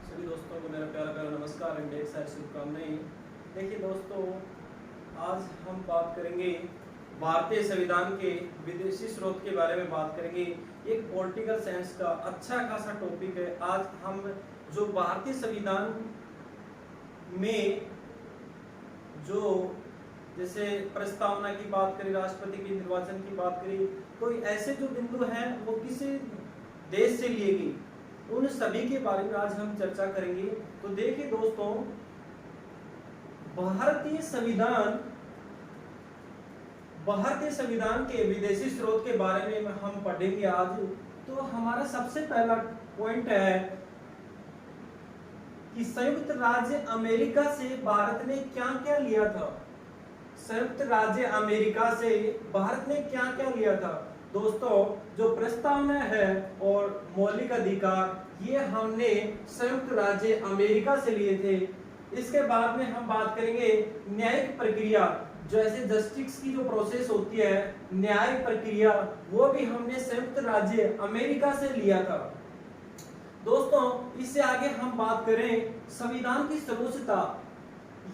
सभी दोस्तों को मेरा प्यारा प्यारा नमस्कार एंड ढेर सारी शुभकामनाएं। देखिए दोस्तों, आज हम बात करेंगे भारतीय संविधान के विदेशी स्रोत के बारे में बात करेंगे। एक पॉलिटिकल साइंस का अच्छा खासा टॉपिक है। आज हम जो भारतीय संविधान में जो जैसे प्रस्तावना की बात करें, राष्ट्रपति के निर्वाचन की बात करें, तो ऐसे जो बिंदु हैं वो किसी देश से लिए गए, उन सभी के बारे में आज हम चर्चा करेंगे। तो देखिए दोस्तों, भारतीय संविधान के विदेशी स्रोत के बारे में हम पढ़ेंगे आज। तो हमारा सबसे पहला पॉइंट है कि संयुक्त राज्य अमेरिका से भारत ने क्या क्या लिया था। संयुक्त राज्य अमेरिका से भारत ने क्या क्या लिया था दोस्तों? जो प्रस्तावना है और मौलिक अधिकार, ये हमने संयुक्त राज्य अमेरिका से लिए थे। इसके बाद में हम बात करेंगे न्यायिक प्रक्रिया, जैसे जस्टिस की जो प्रोसेस होती है, न्यायिक प्रक्रिया, वो भी हमने संयुक्त राज्य अमेरिका से लिया था। दोस्तों, इससे आगे हम बात करें संविधान की सर्वोच्चता,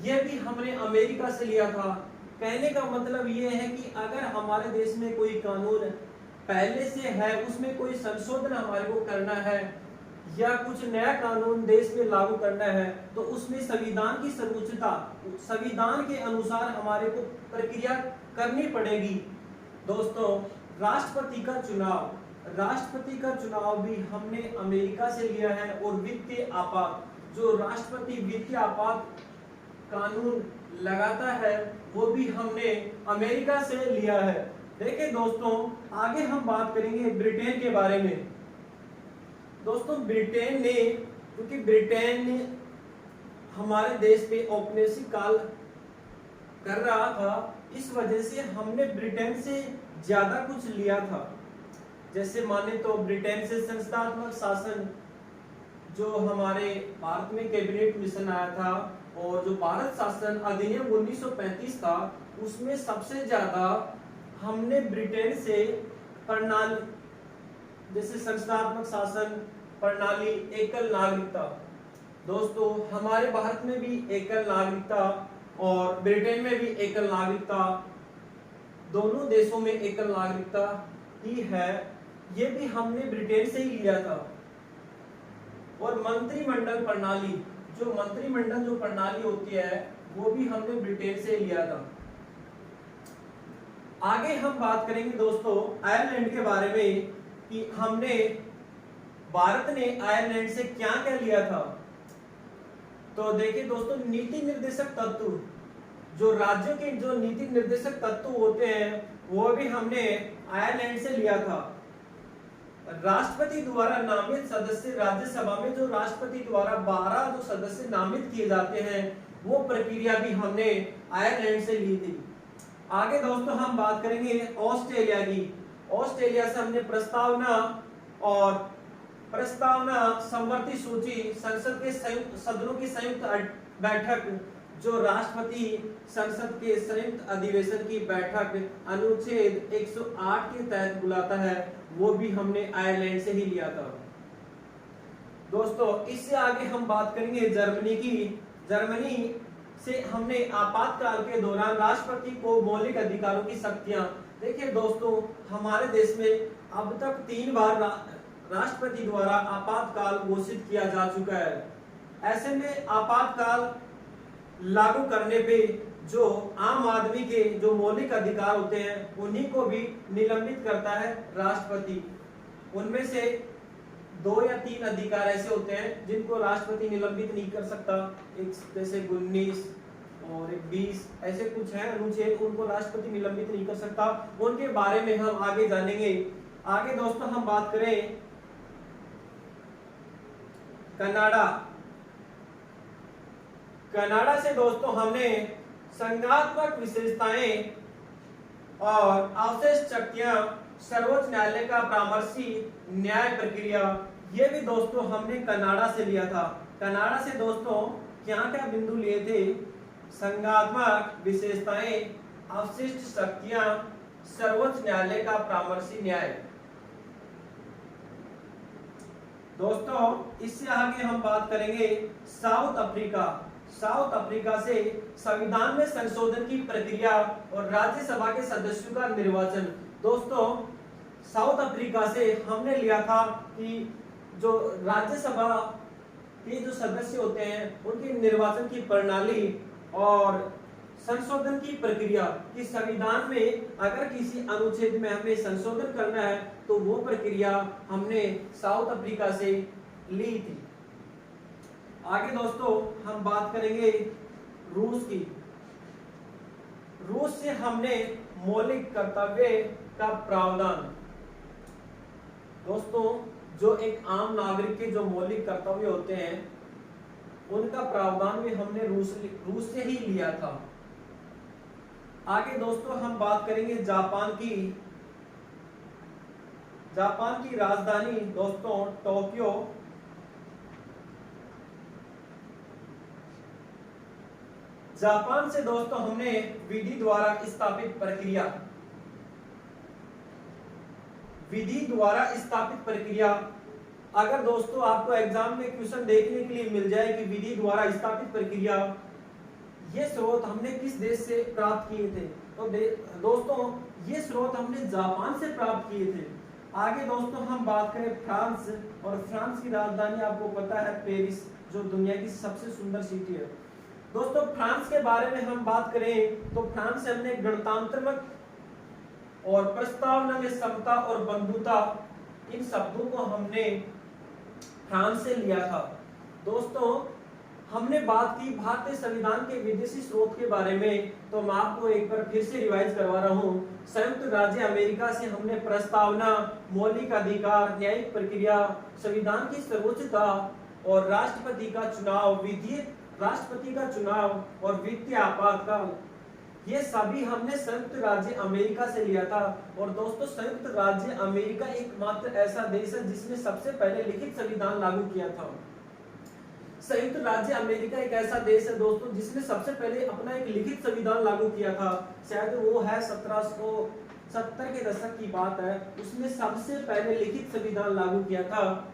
यह भी हमने अमेरिका से लिया था। कहने का मतलब यह है कि अगर हमारे देश में कोई कानून पहले से है, उसमें कोई संशोधन हमारे को करना है या कुछ नया कानून देश में लागू करना है, तो उसमें संविधान की सर्वोच्चता, संविधान के अनुसार हमारे को प्रक्रिया करनी पड़ेगी। दोस्तों, राष्ट्रपति का चुनाव भी हमने अमेरिका से लिया है। और वित्तीय आपात, जो राष्ट्रपति वित्तीय आपात कानून लगाता है, वो भी हमने अमेरिका से लिया है। देखिए दोस्तों, आगे हम बात करेंगे ब्रिटेन के बारे में। दोस्तों, क्योंकि ब्रिटेन ने हमारे देश पे औपनिवेशिक काल कर रहा था, इस वजह से हमने ब्रिटेन से ज्यादा कुछ लिया था। जैसे माने तो ब्रिटेन से संस्थात्मक शासन, जो हमारे भारत में कैबिनेट मिशन आया था, और जो भारत शासन अधिनियम 1935 था, उसमें सबसे ज्यादा हमने ब्रिटेन से प्रणाली, जैसे संस्थात्मक शासन प्रणाली, एकल नागरिकता। दोस्तों, हमारे भारत में भी एकल नागरिकता और ब्रिटेन में भी एकल नागरिकता, दोनों देशों में एकल नागरिकता ही है। ये भी हमने ब्रिटेन से ही लिया था। और मंत्रिमंडल प्रणाली, जो मंत्रिमंडल जो प्रणाली होती है, वो भी हमने ब्रिटेन से लिया था। आगे हम बात करेंगे दोस्तों आयरलैंड के बारे में, कि हमने भारत ने आयरलैंड से क्या क्या लिया था। तो देखिए दोस्तों, नीति निर्देशक तत्व, जो राज्यों के जो नीति निर्देशक तत्व होते हैं, वो भी हमने आयरलैंड से लिया था। राष्ट्रपति द्वारा नामित सदस्य, राज्यसभा में जो राष्ट्रपति द्वारा 12 जो सदस्य नामित किए जाते हैं, वो प्रक्रिया भी हमने आयरलैंड से ली थी। आगे दोस्तों हम बात करेंगे ऑस्ट्रेलिया की। ऑस्ट्रेलिया से हमने प्रस्तावना संवर्ती सूची, संसद के संयुक्त सदनों की संयुक्त बैठक, जो राष्ट्रपति संसद के संयुक्त अधिवेशन की बैठक अनुच्छेद 108 के तहत बुलाता है, वो भी हमने आयरलैंड से ही लिया था। दोस्तों, इससे आगे हम बात करेंगे जर्मनी की। जर्मनी से हमने आपातकाल के दौरान राष्ट्रपति को मौलिक अधिकारों की शक्तियां। देखिए दोस्तों, हमारे देश में अब तक 3 बार राष्ट्रपति द्वारा आपातकाल घोषित किया जा चुका है। ऐसे में आपातकाल लागू करने पे जो आम आदमी के जो मौलिक अधिकार होते हैं, उन्हीं को भी निलंबित करता है राष्ट्रपति। उनमें से 2 या 3 अधिकार ऐसे होते हैं जिनको राष्ट्रपति निलंबित नहीं कर सकता। एक जैसे 19 और 20 ऐसे कुछ हैं अनुच्छेद, उनको राष्ट्रपति निलंबित नहीं कर सकता। उनके बारे में हम आगे जानेंगे। आगे दोस्तों हम बात करें कनाडा से। दोस्तों, हमने संघात्मक विशेषताएं और अवशिष्ट शक्तियां, सर्वोच्च न्यायालय का परामर्शी न्याय प्रक्रिया, ये भी दोस्तों हमने कनाडा से लिया था। कनाडा से दोस्तों क्या क्या बिंदु लिए थे? संघात्मक विशेषताएं, अवशिष्ट शक्तियां, सर्वोच्च न्यायालय का परामर्शी न्याय। दोस्तों इससे आगे हम बात करेंगे साउथ अफ्रीका। साउथ अफ्रीका से संविधान में संशोधन की प्रक्रिया और राज्यसभा के सदस्यों का निर्वाचन। दोस्तों साउथ अफ्रीका से हमने लिया था कि जो राज्यसभा के जो सदस्य होते हैं उनके निर्वाचन की प्रणाली और संशोधन की प्रक्रिया कि संविधान में अगर किसी अनुच्छेद में हमें संशोधन करना है तो वो प्रक्रिया हमने साउथ अफ्रीका से ली थी। आगे दोस्तों हम बात करेंगे रूस की। रूस से हमने मौलिक कर्तव्य का प्रावधान। दोस्तों जो एक आम नागरिक के जो मौलिक कर्तव्य होते हैं उनका प्रावधान भी हमने रूस से ही लिया था। आगे दोस्तों हम बात करेंगे जापान की। जापान की राजधानी दोस्तों टोक्यो। जापान से दोस्तों हमने विधि द्वारा स्थापित प्रक्रिया। विधि द्वारा स्थापित प्रक्रिया अगर दोस्तों आपको एग्जाम में क्वेश्चन देखने के लिए मिल जाए कि विधि द्वारा स्थापित प्रक्रिया, ये स्रोत हमने किस देश से प्राप्त किए थे, तो दोस्तों ये स्रोत हमने जापान से प्राप्त किए थे। आगे दोस्तों हम बात करें फ्रांस, और फ्रांस की राजधानी आपको पता है पेरिस, जो दुनिया की सबसे सुंदर सिटी है। दोस्तों फ्रांस के बारे में हम बात करें तो फ्रांस से हमने गणतंत्र और प्रस्तावना में समता और बंधुता, इन शब्दों को हमने फ्रांस से लिया था। दोस्तों हमने बात की भारतीय संविधान के विदेशी स्रोत के बारे में, तो मैं आपको एक बार फिर से रिवाइज करवा रहा हूं। संयुक्त राज्य अमेरिका से हमने प्रस्तावना, मौलिक अधिकार, न्यायिक प्रक्रिया, संविधान की सर्वोच्चता और राष्ट्रपति का चुनाव, विधेयक राष्ट्रपति का चुनाव और वित्तीय आपातकाल, ये सभी हमने संयुक्त राज्य अमेरिका से लिया था। और दोस्तों संयुक्त राज्य अमेरिका एकमात्र ऐसा देश है जिसने सबसे पहले लिखित संविधान लागू किया था। संयुक्त राज्य अमेरिका एक ऐसा देश है दोस्तों जिसने सबसे पहले अपना एक लिखित संविधान लागू किया था। शायद वो है 1770 के दशक की बात है, उसने सबसे पहले लिखित संविधान लागू किया था।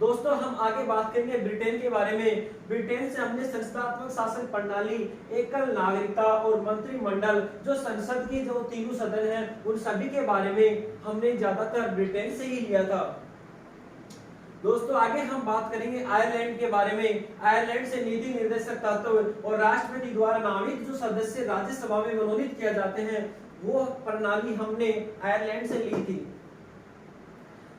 दोस्तों हम आगे बात करेंगे ब्रिटेन के बारे में। ब्रिटेन से हमने संस्थात्मक शासन प्रणाली, एकल नागरिकता और मंत्रिमंडल, जो संसद के जो तीनों सदन हैं उन सभी के बारे में हमने ज्यादातर ब्रिटेन से ही लिया था। दोस्तों आगे हम बात करेंगे आयरलैंड के बारे में। आयरलैंड से नीति निर्देशक तत्व और राष्ट्रपति द्वारा नामित जो सदस्य राज्यसभा में मनोनीत किए जाते हैं, वो प्रणाली हमने आयरलैंड से ली थी।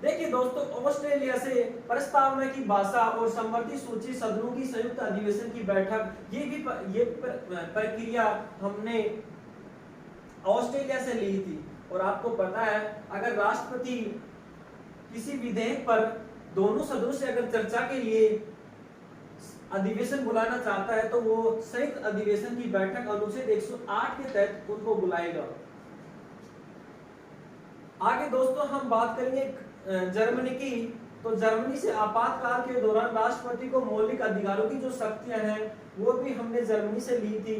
देखिए दोस्तों ऑस्ट्रेलिया से प्रस्तावना की भाषा और संवर्धित सूची सदनों की संयुक्त अधिवेशन की बैठक, ये प्रक्रिया हमने ऑस्ट्रेलिया से ली थी। और आपको पता है अगर राष्ट्रपति किसी विधेयक पर दोनों सदनों से अगर चर्चा के लिए अधिवेशन बुलाना चाहता है तो वो संयुक्त अधिवेशन की बैठक अनुच्छेद 108 के तहत उनको बुलाएगा। आगे दोस्तों हम बात करेंगे जर्मनी की। तो जर्मनी से आपातकाल के दौरान राष्ट्रपति को मौलिक अधिकारों की जो शक्तियां हैं वो भी हमने जर्मनी से ली थी।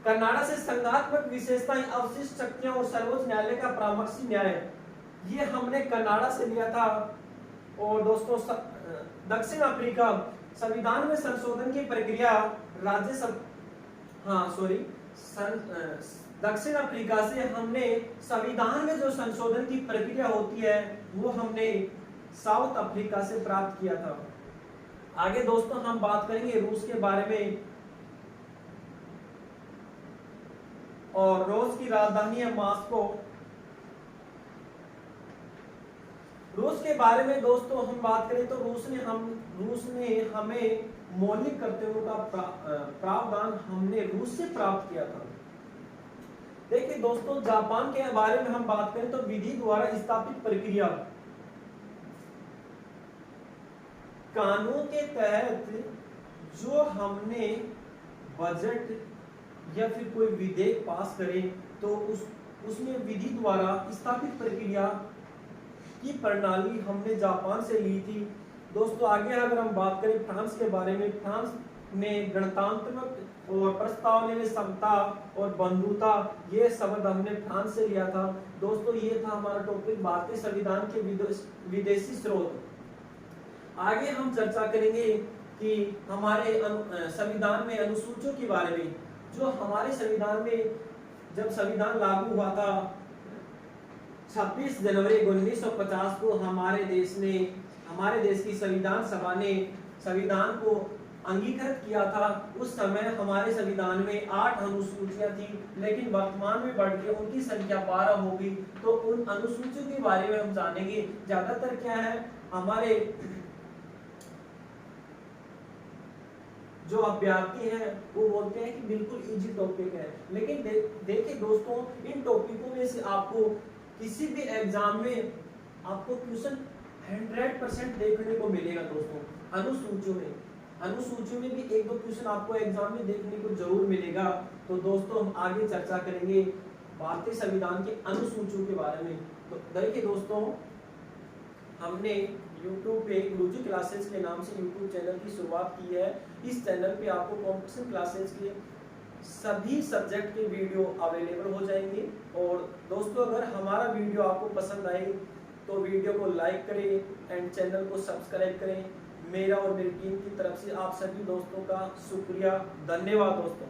कनाडा से संघात्मक विशेषताएं, अवशिष्ट शक्तियां और सर्वोच्च न्यायालय का परामर्शी न्याय, ये हमने कनाडा से लिया था। और दोस्तों दक्षिण अफ्रीका, संविधान में संशोधन की प्रक्रिया दक्षिण अफ्रीका से हमने संविधान में जो संशोधन की प्रक्रिया होती है वो हमने साउथ अफ्रीका से प्राप्त किया था। आगे दोस्तों हम बात करेंगे रूस के बारे में। और रूस की राजधानी है मॉस्को। रूस के बारे में दोस्तों हम बात करें तो रूस ने हमें मौलिक कर्तव्यों का प्रावधान हमने रूस से प्राप्त किया था। देखिए दोस्तों जापान के बारे में हम बात करें तो विधि द्वारा स्थापित प्रक्रिया, कानून के तहत जो हमने बजट या फिर कोई विधेयक पास करें तो उसमें विधि द्वारा स्थापित प्रक्रिया की प्रणाली हमने जापान से ली थी। दोस्तों आगे अगर हम बात करें फ्रांस के बारे में, फ्रांस में गणतंत्र और प्रस्तावना में समता और बंधुता, ये शब्द हमने फ्रांस से लिया था। दोस्तों ये था हमारा टॉपिक भारतीय संविधान के विदेशी स्रोत। आगे हम चर्चा करेंगे कि हमारे संविधान में अनुसूचियों के बारे में। जो हमारे संविधान में जब संविधान लागू हुआ था 26 जनवरी 1950 को हमारे देश की संविधान सभा ने संविधान को अंगीकृत किया था। उस समय हमारे संविधान में 8 अनुसूचियां थी, लेकिन वर्तमान में बढ़ के उनकी संख्या 12 हो गई। तो उन अनुसूचियों के बारे में हम जानेंगे। ज्यादातर क्या है, हमारे जो अभ्यर्थी हैं वो बोलते हैं कि बिल्कुल इजी टॉपिक है, लेकिन देखिए दोस्तों, इन टॉपिकों में से आपको किसी भी एग्जाम में आपको क्वेश्चन 100% देखने को मिलेगा। दोस्तों अनुसूचियों में भी एक दो क्वेश्चन आपको एग्जाम में देखने को जरूर मिलेगा। तो दोस्तों हम आगे चर्चा करेंगे भारतीय संविधान के अनुसूचियों के बारे में। तो देखिए दोस्तों, हमने YouTube पे गुरुजी क्लासेस के नाम से YouTube चैनल की शुरुआत की है। इस चैनल पे आपको कॉम्पिटिशन क्लासेस के सभी सब्जेक्ट के वीडियो अवेलेबल हो जाएंगे। और दोस्तों अगर हमारा वीडियो आपको पसंद आए तो वीडियो को लाइक करें एंड चैनल को सब्सक्राइब करें। मेरा और मेरी टीम की तरफ से आप सभी दोस्तों का शुक्रिया, धन्यवाद दोस्तों।